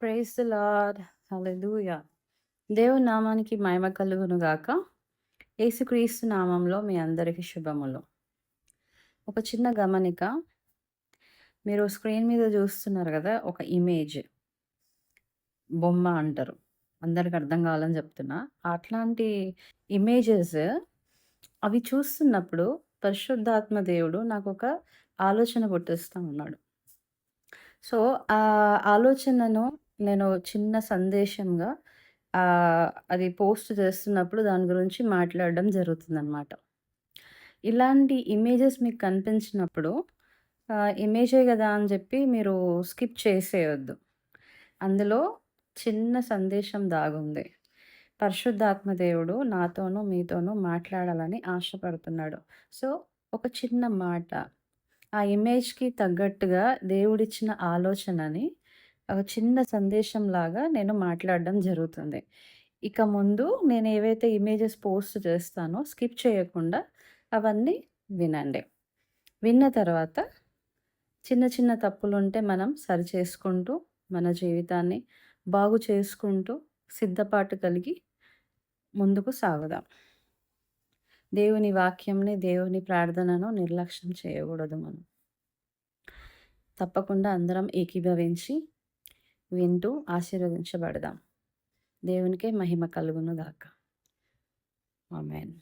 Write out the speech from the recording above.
Praise the lord. హల్లెలూయా! దేవుని నామానికి మహిమ కలుగును గాక. యేసుక్రీస్తు నామంలో మీ అందరికి శుభములు. ఒక చిన్న గమనిక. మీరు స్క్రీన్ మీద చూస్తున్నారు గదా! ఒక ఇమేజ్. బొమ్మ అంటారు. అందరికి అర్థం కావాలని చెప్తున్నా. అట్లాంటి ఇమేజెస్ అవి చూస్తున్నప్పుడు పరిశుద్ధాత్మ దేవుడు నాకొక ఆలోచన పుట్టిస్తా ఉన్నాడు. సో, ఆ ఆలోచనను నేను చిన్న సందేశంగా అది పోస్ట్ చేస్తున్నప్పుడు దాని గురించి మాట్లాడడం జరుగుతుందనమాట. ఇలాంటి ఇమేజెస్ మీకు కనిపించినప్పుడు ఇమేజే గదా అని జెప్పి మీరు స్కిప్ చేసేయొద్దు. అందులో చిన్న సందేశం దాగుంది. పరిశుద్ధాత్మ దేవుడు నాతోనూ, మీతోనూ మాట్లాడాలని ఆశపడుతున్నాడు. సో, ఒక చిన్న మాట ఆ ఇమేజ్‌కి తగ్గట్టుగా దేవుడిచ్చిన ఆలోచనని ఒక చిన్న సందేశంలాగా నేను మాట్లాడడం జరుగుతుంది. ఇక ముందు నేనేవైతే ఇమేజెస్ పోస్ట్ చేస్తానో స్కిప్ చేయకుండా అవన్నీ వినండి. విన్న తర్వాత చిన్న చిన్న తప్పులుంటే మనం సరిచేసుకుంటూ, మన జీవితాన్ని బాగు చేసుకుంటూ, సిద్ధపాటు కలిగి ముందుకు సాగుదాం. దేవుని వాక్యంని, దేవుని ప్రార్థనను నిర్లక్ష్యం చేయకూడదు మనం. తప్పకుండా అందరం ఏకీభవించి వింటూ ఆశీర్వదించబడదాం. దేవునికే మహిమ కలుగును గాక. ఆమేన్.